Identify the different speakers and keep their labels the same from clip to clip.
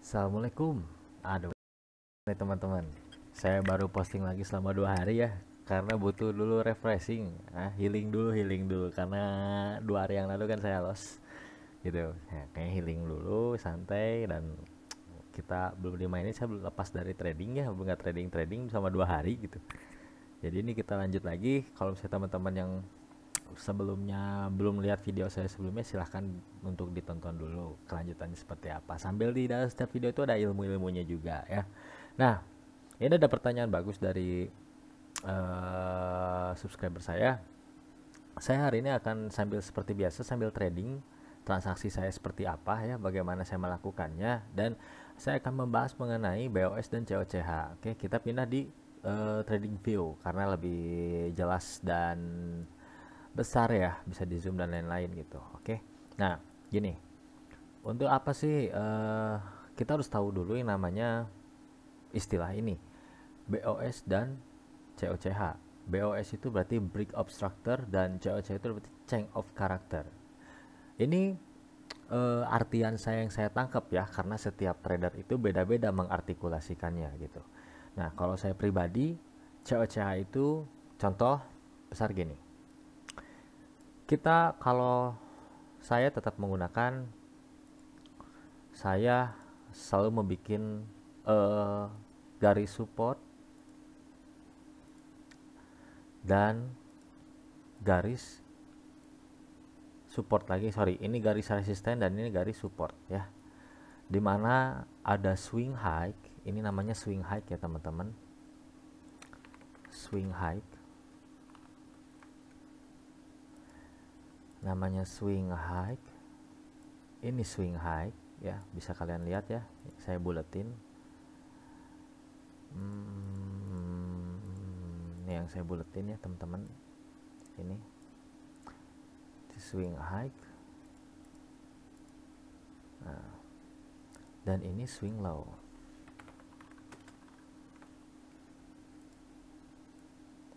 Speaker 1: Assalamualaikum. Aduh, nih teman-teman. Saya baru posting lagi selama 2 hari ya, karena butuh dulu refreshing, healing dulu, karena 2 hari yang lalu kan saya lost, gitu. Ya, kayak healing dulu, santai dan kita belum dimainin. Saya belum lepas dari trading ya, belum nggak trading sama 2 hari gitu. Jadi ini kita lanjut lagi. Kalau misalnya teman-teman yang sebelumnya belum lihat video saya sebelumnya, silahkan untuk ditonton dulu kelanjutannya seperti apa, sambil di dalam setiap video itu ada ilmu-ilmunya juga ya. Nah, ini ada pertanyaan bagus dari subscriber saya hari ini akan sambil seperti biasa sambil trading transaksi saya seperti apa ya, bagaimana saya melakukannya, dan saya akan membahas mengenai BOS dan COCH. Oke, kita pindah di trading view karena lebih jelas dan besar ya, bisa di zoom dan lain-lain gitu. Oke, nah gini, untuk apa sih kita harus tahu dulu yang namanya istilah ini BOS dan COCH. BOS itu berarti break of structure dan COCH itu berarti change of character. Ini artian saya yang saya tangkap ya, karena setiap trader itu beda-beda mengartikulasikannya gitu. Nah, kalau saya pribadi, COCH itu contoh besar gini. Kita kalau saya tetap menggunakan, saya selalu membuat garis support dan garis support lagi, sorry, ini garis resisten dan ini garis support ya, dimana ada swing high. Ini namanya swing high ya teman-teman, swing high, namanya swing high. Ini swing high ya, bisa kalian lihat ya, saya buletin. Ini yang saya buletin ya teman-teman, ini swing high. Nah, dan ini swing low.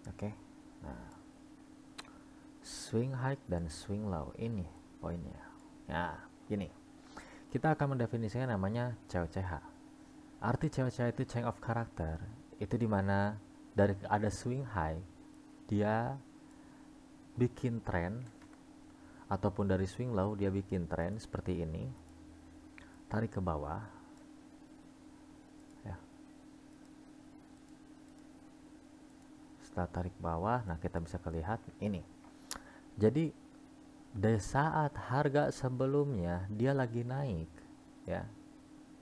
Speaker 1: Oke. Nah, swing high dan swing low ini poinnya. Nah, gini. Kita akan mendefinisikan namanya COCH. Arti COCH itu change of character. Itu dimana dari ada swing high, dia bikin trend, ataupun dari swing low dia bikin trend seperti ini, tarik ke bawah ya. Setelah tarik bawah, nah kita bisa lihat ini. Jadi dari saat harga sebelumnya dia lagi naik ya,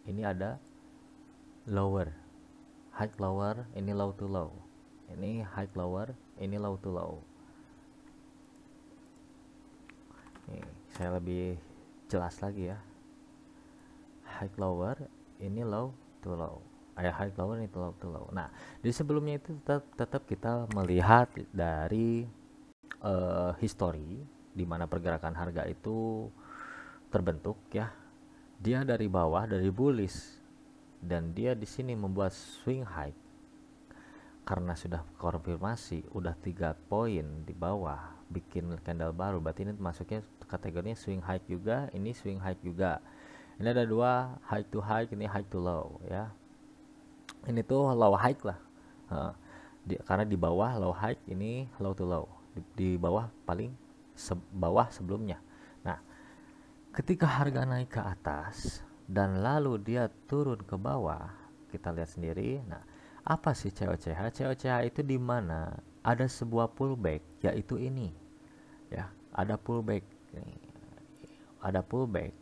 Speaker 1: ini ada lower, high lower, ini low to low, ini high lower, ini low to low. Nih, saya lebih jelas lagi ya, high lower, ini low to low, high lower, ini low to low. Nah, di sebelumnya itu tetap kita melihat dari history di mana pergerakan harga itu terbentuk ya. Dia dari bawah, dari bullish, dan dia di sini membuat swing high karena sudah konfirmasi udah 3 poin di bawah bikin candle baru, berarti ini masuknya kategorinya swing high juga, ini swing high juga. Ini ada dua, high to high, ini high to low ya. Ini tuh low high lah, karena di bawah low high, ini low to low, di bawah paling bawah sebelumnya. Nah, ketika harga naik ke atas dan lalu dia turun ke bawah, kita lihat sendiri. Nah, apa sih COCH? COCH itu di mana ada sebuah pullback, yaitu ini ya, ada pullback. Ada pullback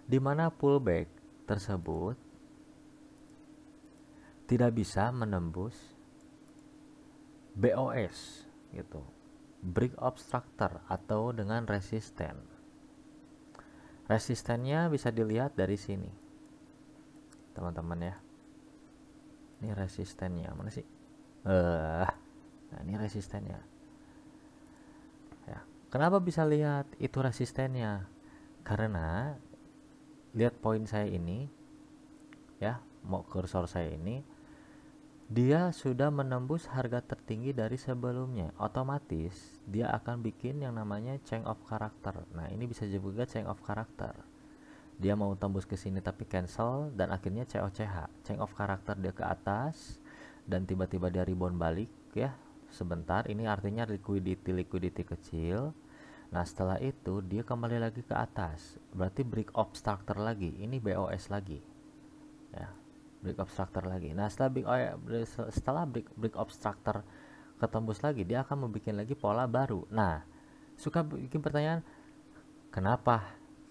Speaker 1: di mana pullback tersebut tidak bisa menembus BOS gitu, break of structure, atau dengan resisten. Resistennya bisa dilihat dari sini teman-teman ya. Ini resistennya mana sih? Nah, ini resistennya ya. Kenapa bisa lihat itu resistennya? Karena lihat poin saya ini ya, mau kursor saya ini, dia sudah menembus harga tertinggi dari sebelumnya, otomatis dia akan bikin yang namanya change of character. Nah, ini bisa juga change of character. dia mau tembus ke sini tapi cancel, dan akhirnya COCH, change of character, dia ke atas dan tiba-tiba dia rebound balik ya sebentar. Ini artinya liquidity kecil. Nah setelah itu dia kembali lagi ke atas, berarti break obstructor lagi, ini BOS lagi ya, break obstructor lagi. Nah setelah break obstructor ketembus lagi, dia akan membuat lagi pola baru. Nah suka bikin pertanyaan, kenapa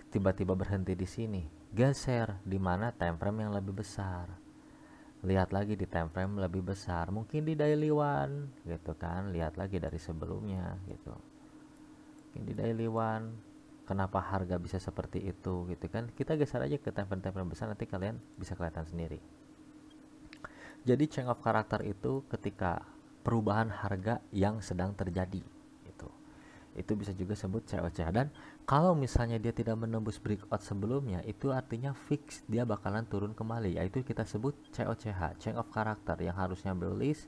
Speaker 1: tiba-tiba berhenti di sini, geser di mana time frame yang lebih besar, lihat lagi di time frame lebih besar, mungkin di daily one gitu kan, lihat lagi dari sebelumnya gitu, di daily one, kenapa harga bisa seperti itu gitu kan. Kita geser aja ke time frame besar, nanti kalian bisa kelihatan sendiri. Jadi change of character itu ketika perubahan harga yang sedang terjadi gitu. Itu bisa juga sebut COCH. Dan kalau misalnya dia tidak menembus breakout sebelumnya, itu artinya fix dia bakalan turun kembali, yaitu kita sebut COCH, change of character, yang harusnya bullish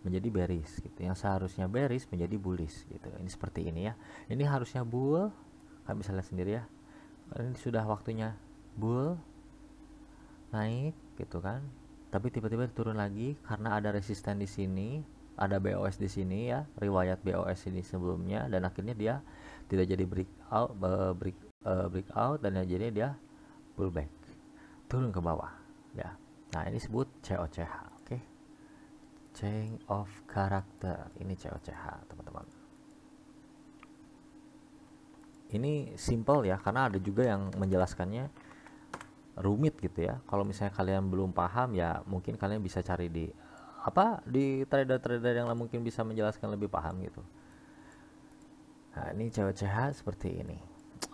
Speaker 1: menjadi bearish gitu, yang seharusnya bearish menjadi bullish gitu. Ini seperti ini ya, ini harusnya bull, kalian bisa lihat sendiri ya, ini sudah waktunya bull naik gitu kan, tapi tiba-tiba turun lagi karena ada resisten di sini, ada BOS di sini ya, riwayat BOS ini sebelumnya, dan akhirnya dia tidak jadi breakout dan jadi dia pullback, turun ke bawah ya. Nah ini disebut COCH. Change of character, ini COCH teman-teman. Ini simple ya, karena ada juga yang menjelaskannya rumit gitu ya. Kalau misalnya kalian belum paham ya, mungkin kalian bisa cari di trader-trader yang mungkin bisa menjelaskan lebih paham gitu. Nah ini COCH seperti ini.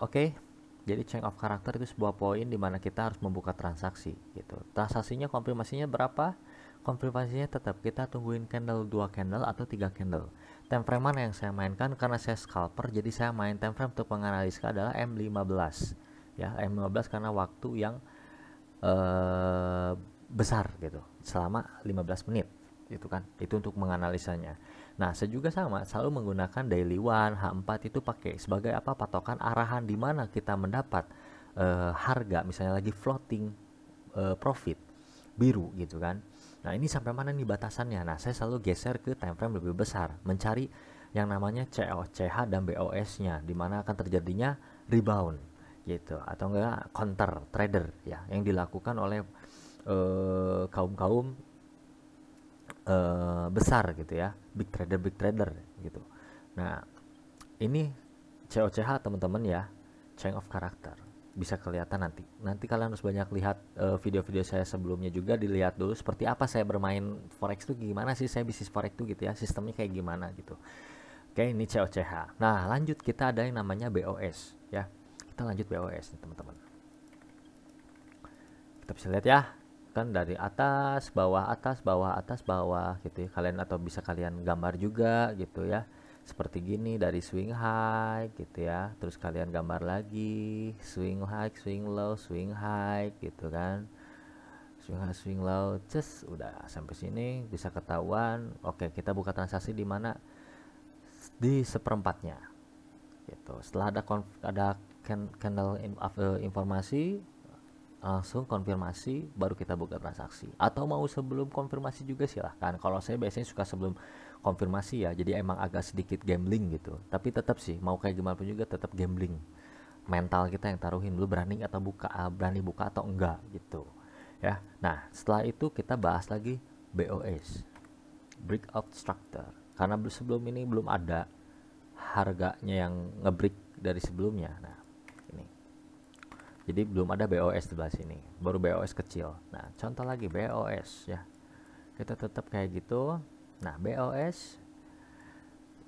Speaker 1: Oke. Jadi change of character itu sebuah poin di mana kita harus membuka transaksi gitu. Transaksinya konfirmasinya berapa? Konfirmasinya tetap kita tungguin candle 2 candle atau 3 candle. Time frame mana yang saya mainkan, karena saya scalper jadi saya main time frame untuk menganalisa adalah M15 ya, M15 karena waktu yang besar gitu, selama 15 menit gitu kan, itu untuk menganalisanya. Nah saya juga sama selalu menggunakan daily one, H4 itu pakai sebagai apa, patokan arahan di mana kita mendapat harga misalnya lagi floating profit biru gitu kan. Nah ini sampai mana nih batasannya. Nah saya selalu geser ke time frame lebih besar, mencari yang namanya COCH dan BOS nya, dimana akan terjadinya rebound gitu, atau enggak counter trader ya, yang dilakukan oleh kaum besar gitu ya, big trader gitu. Nah ini COCH teman-teman ya, change of character, bisa kelihatan nanti kalian harus banyak lihat video-video saya sebelumnya juga, dilihat dulu seperti apa saya bermain forex itu, gimana sih saya bisnis forex itu gitu ya, sistemnya kayak gimana gitu. Oke ini COCH. Nah lanjut kita ada yang namanya BOS ya, kita lanjut BOS nih teman-teman. Kita bisa lihat ya kan, dari atas bawah atas bawah atas bawah gitu ya, kalian atau bisa kalian gambar juga gitu ya, seperti gini, dari swing high gitu ya, terus kalian gambar lagi swing high, swing low, swing high gitu kan, swing high, swing low, just udah sampai sini bisa ketahuan. Oke kita buka transaksi di mana, di seperempatnya gitu. Setelah ada candle informasi, langsung konfirmasi baru kita buka transaksi, atau mau sebelum konfirmasi juga silahkan. Kalau saya biasanya suka sebelum konfirmasi ya, jadi emang agak sedikit gambling gitu, tapi tetap sih mau kayak gimana pun juga tetap gambling, mental kita yang taruhin dulu, berani buka atau enggak gitu ya. Nah setelah itu kita bahas lagi BOS, breakout structure, karena sebelum ini belum ada harganya yang ngebreak dari sebelumnya. Nah ini jadi belum ada BOS di sebelah sini, baru BOS kecil. Nah contoh lagi BOS ya, kita tetap kayak gitu. Nah BOS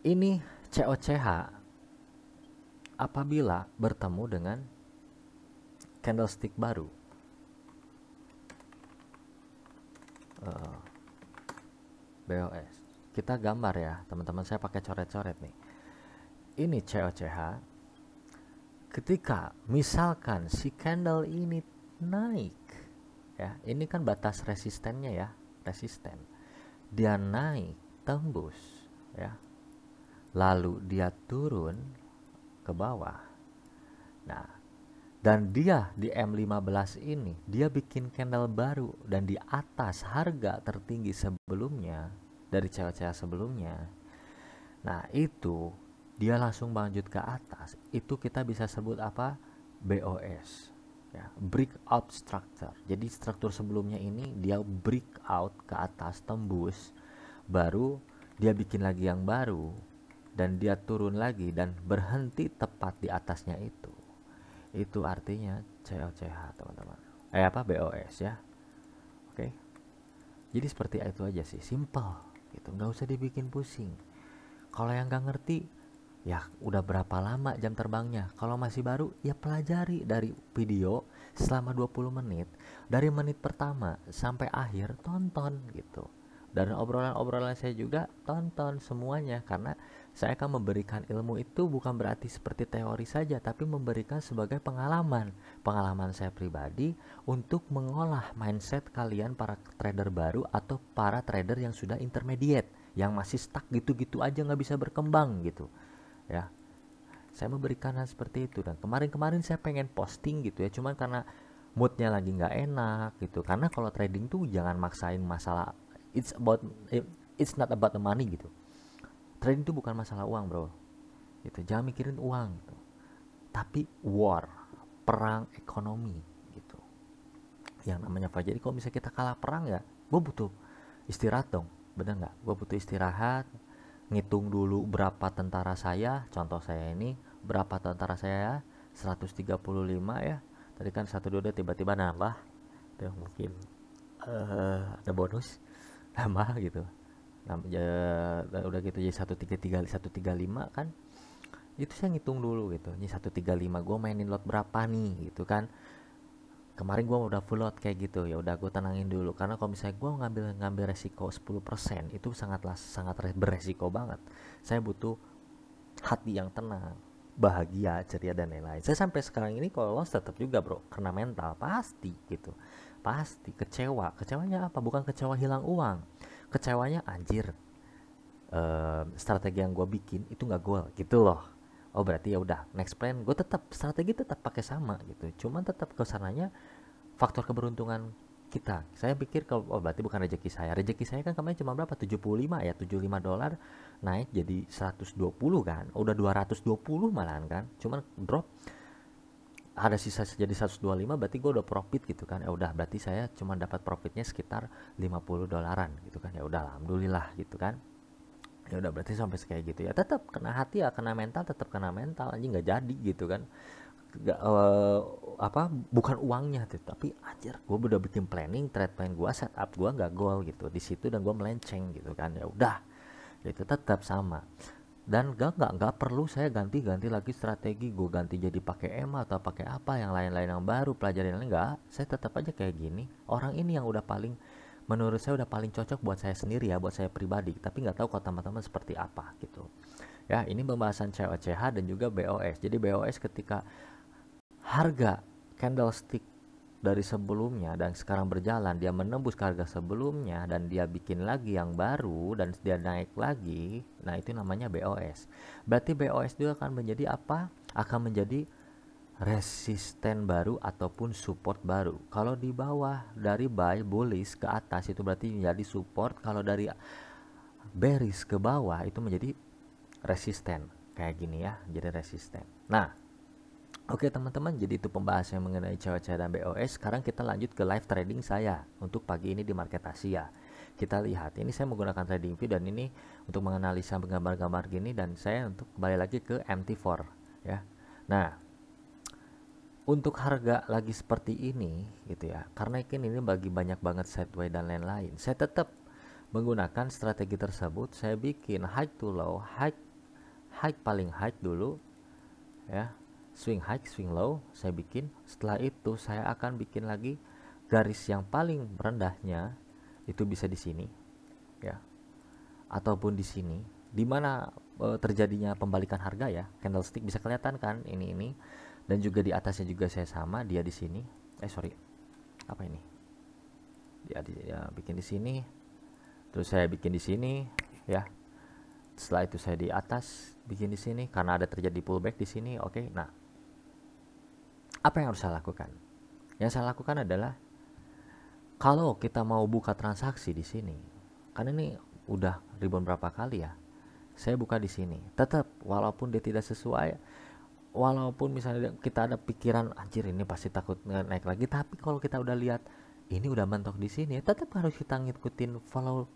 Speaker 1: ini COCH apabila bertemu dengan candlestick baru. BOS kita gambar ya teman-teman, saya pakai coret-coret nih. Ini COCH ketika misalkan si candle ini naik ya, ini kan batas resistennya ya, resisten, dia naik tembus ya, lalu dia turun ke bawah. Nah Dan dia di M15 ini dia bikin candle baru dan di atas harga tertinggi sebelumnya dari cewek-cewek sebelumnya. Nah itu dia langsung lanjut ke atas, itu kita bisa sebut apa? BOS ya, breakout structure. Jadi struktur sebelumnya ini dia breakout ke atas, tembus, baru dia bikin lagi yang baru dan dia turun lagi dan berhenti tepat di atasnya itu artinya COCH teman-teman, apa BOS ya. Oke, jadi seperti itu aja sih, simple gitu, nggak usah dibikin pusing. Kalau yang nggak ngerti ya udah berapa lama jam terbangnya, kalau masih baru ya pelajari dari video selama 20 menit, dari menit pertama sampai akhir tonton gitu. Dan obrolan-obrolan saya juga tonton semuanya, karena saya akan memberikan ilmu itu bukan berarti seperti teori saja, tapi memberikan sebagai pengalaman saya pribadi untuk mengolah mindset kalian para trader baru atau para trader yang sudah intermediate, yang masih stuck gitu-gitu aja nggak bisa berkembang gitu ya. Saya memberikan hal seperti itu, dan kemarin saya pengen posting gitu ya, cuman karena moodnya lagi nggak enak gitu, karena kalau trading tuh jangan maksain masalah it's not about the money gitu. Trading itu bukan masalah uang bro, gitu. Jangan mikirin uang gitu. Tapi war, perang ekonomi gitu yang namanya apa. Jadi kalau misalnya kita kalah perang ya gue butuh istirahat dong, bener nggak? Gue butuh istirahat, ngitung dulu berapa tentara saya, contoh saya ini berapa tentara saya, 135 ya, tadi kan 122 tiba-tiba nambah tuh, mungkin ada bonus nambah gitu. Nah, udah gitu jadi 135 kan, itu saya ngitung dulu gitu, ini 135 gue mainin lot berapa nih gitu kan. Kemarin gue udah full lot kayak gitu, ya udah gue tenangin dulu, karena kalau misalnya gue ngambil resiko 10% itu sangat beresiko banget. Saya butuh hati yang tenang, bahagia, ceria dan lain-lain. Saya sampai sekarang ini kalau loss tetap juga bro, karena mental pasti gitu, pasti kecewanya apa? Bukan kecewa hilang uang, kecewanya anjir, strategi yang gue bikin itu nggak goal gitu loh. Oh berarti ya udah, next plan gue tetap strategi tetap pakai sama gitu, cuman tetap kesananya faktor keberuntungan kita. Saya pikir kalau berarti bukan rezeki saya kan kemarin cuma berapa, 75 ya, $75 naik jadi 120 kan, udah 220 malahan kan, cuman drop ada sisa jadi 125, berarti gue udah profit gitu kan. Ya udah berarti saya cuma dapat profitnya sekitar $50 gitu kan, ya udah alhamdulillah gitu kan. Ya udah berarti sampai kayak gitu ya, tetap kena hati ya, kena mental, tetap kena mental anjing, nggak jadi gitu kan. Gak, bukan uangnya tuh, tapi anjir gue udah bikin planning, trade plan gue, setup gue nggak goal gitu di situ, dan gue melenceng gitu kan. Ya udah itu tetap sama, dan nggak perlu saya ganti lagi strategi, gue ganti jadi pakai EMA atau pakai apa yang lain-lain yang baru, pelajarin lain, nggak. Saya tetap aja kayak gini, orang ini yang udah paling, menurut saya udah paling cocok buat saya sendiri ya, buat saya pribadi, tapi nggak tahu kalau teman-teman seperti apa gitu ya. Ini pembahasan COCH dan juga BOS. Jadi BOS ketika harga candlestick dari sebelumnya dan sekarang berjalan, dia menembus ke harga sebelumnya dan dia bikin lagi yang baru dan dia naik lagi, nah itu namanya BOS. Berarti BOS juga akan menjadi apa? Akan menjadi resisten baru ataupun support baru. Kalau di bawah dari buy bullish ke atas itu berarti menjadi support, kalau dari bearish ke bawah itu menjadi resisten kayak gini ya, jadi resisten. Nah oke teman-teman, jadi itu pembahasan mengenai COCH dan BOS. Sekarang kita lanjut ke live trading saya untuk pagi ini di market Asia. Kita lihat, ini saya menggunakan trading view dan ini untuk menganalisa gambar-gambar gini, dan saya untuk kembali lagi ke MT4 ya. Nah untuk harga lagi seperti ini gitu ya, karena ini bagi banyak banget sideway dan lain-lain, saya tetap menggunakan strategi tersebut. Saya bikin high to low, high paling high dulu ya, swing high swing low saya bikin. Setelah itu saya akan bikin lagi garis yang paling rendahnya, itu bisa di sini ya, ataupun di sini, dimana terjadinya pembalikan harga ya, candlestick bisa kelihatan kan ini, dan juga di atasnya juga saya sama, dia di sini, apa ini, dia bikin di sini, terus saya bikin di sini ya. Setelah itu saya di atas bikin di sini karena ada terjadi pullback di sini. Oke, nah Apa yang harus saya lakukan? Yang saya lakukan adalah kalau kita mau buka transaksi di sini, kan ini udah ribuan berapa kali ya, saya buka di sini, tetap walaupun dia tidak sesuai, walaupun misalnya kita ada pikiran anjir ini pasti takut naik lagi, tapi kalau kita udah lihat ini udah mentok di sini, tetap harus kita ngikutin follow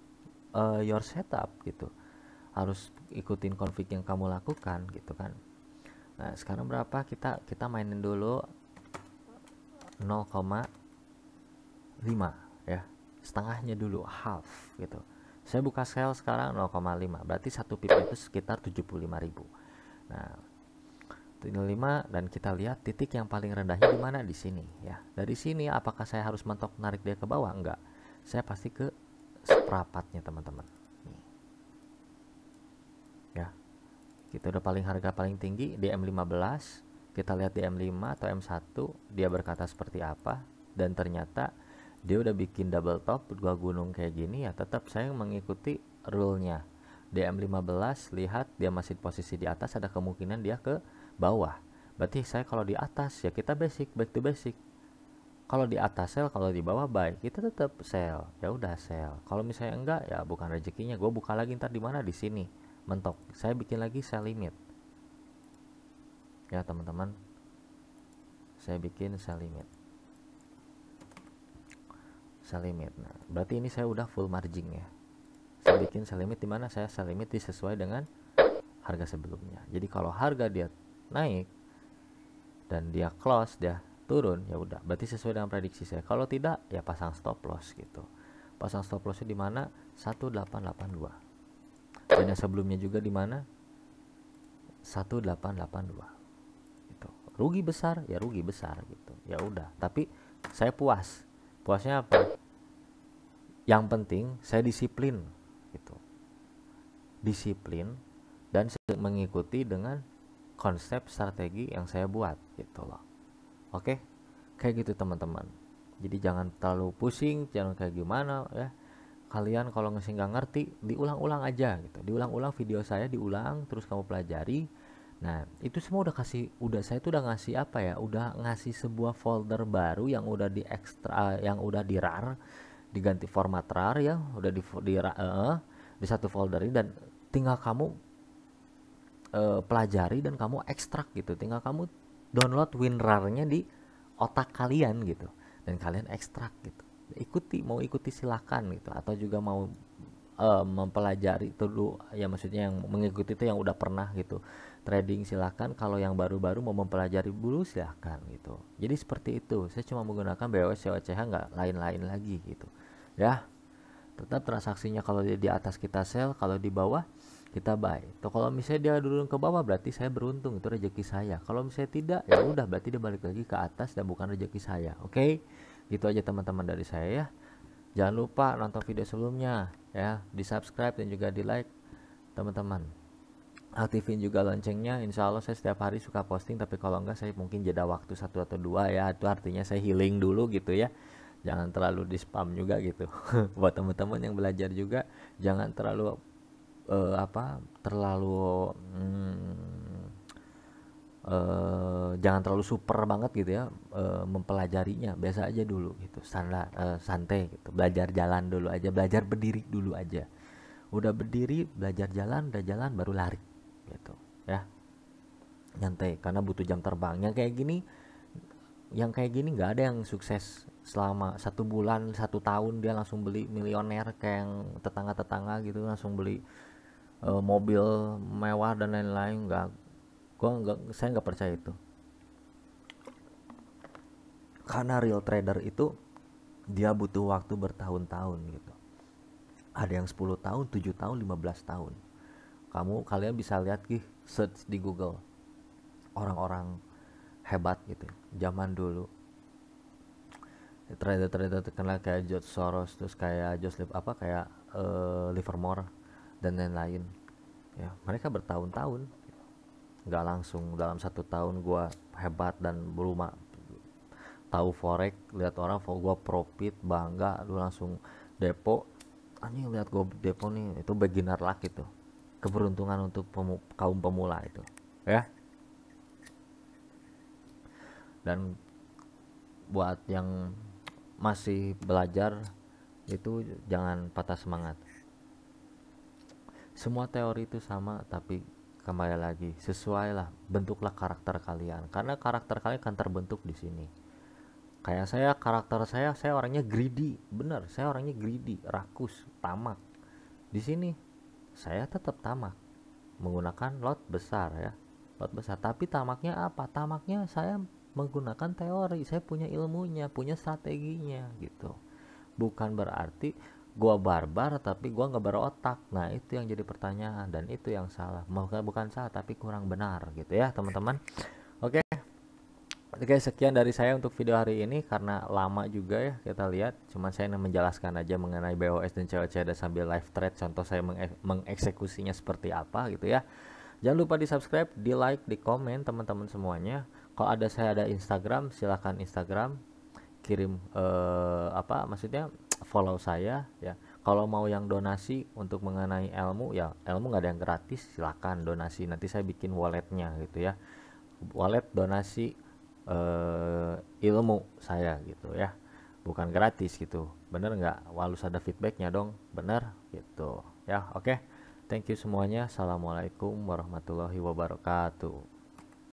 Speaker 1: your setup gitu, harus ikutin config yang kamu lakukan gitu kan. Nah sekarang berapa, kita mainin dulu 0,5 ya, setengahnya dulu, half gitu. Saya buka sell sekarang 0,5, berarti satu pip itu sekitar 75.000. Nah 5 dan kita lihat titik yang paling rendahnya di mana, di sini ya. Dari sini apakah saya harus mentok narik dia ke bawah? Enggak, saya pasti ke seperempatnya teman-teman. Ya, kita udah paling harga paling tinggi di M15, kita lihat di M5 atau M1 dia berkata seperti apa, dan ternyata dia udah bikin double top dua gunung kayak gini ya, tetap saya mengikuti rule-nya. Di M15 lihat dia masih posisi di atas, ada kemungkinan dia ke bawah, berarti saya kalau di atas ya kita basic, back to basic. Kalau di atas sell, kalau di bawah buy, kita tetap sell, ya udah sell. Kalau misalnya enggak ya bukan rezekinya, gue buka lagi ntar di mana, di sini mentok, saya bikin lagi sell limit ya teman-teman, saya bikin sell limit. Nah berarti ini saya udah full margin ya, saya bikin sell limit di mana, saya sell limit sesuai dengan harga sebelumnya. Jadi kalau harga dia naik dan dia close, dia turun, ya udah berarti sesuai dengan prediksi saya. Kalau tidak ya pasang stop loss gitu. Pasang stop lossnya di mana, 1882. Dan yang sebelumnya juga di mana, 1882 gitu. Rugi besar ya rugi besar gitu, ya udah, tapi saya puasnya apa, yang penting saya disiplin gitu, disiplin dan mengikuti dengan konsep strategi yang saya buat gitu loh. Oke, kayak gitu teman-teman. Jadi jangan terlalu pusing, jangan kayak gimana ya. Kalian kalau nggak ngerti, diulang-ulang aja gitu. Diulang-ulang video saya, diulang terus kamu pelajari. Nah, itu semua saya tuh udah ngasih apa ya? Udah ngasih sebuah folder baru yang udah di ekstra, yang udah di rar, diganti format rar ya, udah di satu folder ini, dan tinggal kamu pelajari dan kamu ekstrak gitu. Tinggal kamu download WinRAR-nya di otak kalian gitu, dan kalian ekstrak gitu. Mau ikuti silakan gitu, atau juga mau mempelajari itu dulu ya, maksudnya yang mengikuti itu yang udah pernah gitu trading silakan, kalau yang baru-baru mau mempelajari dulu silakan gitu. Jadi seperti itu, saya cuma menggunakan BOS COCH, nggak lain-lain lagi gitu ya. Tetap transaksinya kalau di atas kita sell, kalau di bawah kita buy. Tuh kalau misalnya dia turun ke bawah berarti saya beruntung, itu rezeki saya. Kalau misalnya tidak ya udah berarti dia balik lagi ke atas dan bukan rezeki saya. Oke? Gitu aja teman-teman dari saya ya. Jangan lupa nonton video sebelumnya ya, di subscribe dan juga di like teman-teman. Aktifin juga loncengnya, insya Allah saya setiap hari suka posting, tapi kalau enggak saya mungkin jeda waktu 1 atau 2 ya, itu artinya saya healing dulu gitu ya. Jangan terlalu di spam juga gitu. Buat teman-teman yang belajar juga jangan terlalu jangan terlalu super banget gitu ya, mempelajarinya biasa aja dulu gitu, standar, santai gitu, belajar jalan dulu aja, belajar berdiri dulu aja, udah berdiri belajar jalan, udah jalan baru lari gitu ya, nyantai, karena butuh jam terbang. Yang kayak gini nggak ada yang sukses selama 1 bulan 1 tahun dia langsung beli milioner kayak yang tetangga gitu, langsung beli mobil mewah dan lain-lain. Saya nggak percaya itu, karena real trader itu dia butuh waktu bertahun-tahun gitu. Ada yang 10 tahun, 7 tahun, 15 tahun. Kalian bisa lihat search di Google orang-orang hebat gitu zaman dulu, trader-trader terkenal kayak George Soros, terus kayak Livermore dan lain-lain ya. Mereka bertahun-tahun, nggak langsung dalam 1 tahun gua hebat dan berumah tahu forex, lihat orang gua profit bangga, lu langsung depo, anjing lihat gua depo nih, itu beginner luck itu, keberuntungan untuk kaum pemula itu ya. Dan buat yang masih belajar itu jangan patah semangat. Semua teori itu sama, tapi kembali lagi sesuailah, bentuklah karakter kalian, karena karakter kalian akan terbentuk di sini. Kayak saya, karakter saya orangnya greedy, bener, saya orangnya greedy, rakus, tamak. Di sini saya tetap tamak, menggunakan lot besar ya, lot besar. Tapi tamaknya apa? Tamaknya saya menggunakan teori, saya punya ilmunya, punya strateginya gitu. Bukan berarti gua barbar tapi gua nggak berotak. Nah itu yang jadi pertanyaan, dan itu yang salah. Bukan salah tapi kurang benar gitu ya teman-teman. Oke. Oke, sekian dari saya untuk video hari ini, karena lama juga ya kita lihat. Cuman saya ingin menjelaskan aja mengenai BOS dan cewek-cewek sambil live thread. Contoh saya mengeksekusinya seperti apa gitu ya. Jangan lupa di subscribe, di like, di komen teman-teman semuanya. Kalau ada saya ada Instagram, silahkan Instagram, kirim apa maksudnya follow saya ya. Kalau mau yang donasi untuk mengenai ilmu ya, ilmu nggak ada yang gratis, silahkan donasi. Nanti saya bikin walletnya gitu ya, wallet donasi ilmu saya gitu ya, bukan gratis gitu. Bener nggak? Harus ada feedbacknya dong, bener gitu ya. Oke, thank you semuanya. Assalamualaikum warahmatullahi wabarakatuh.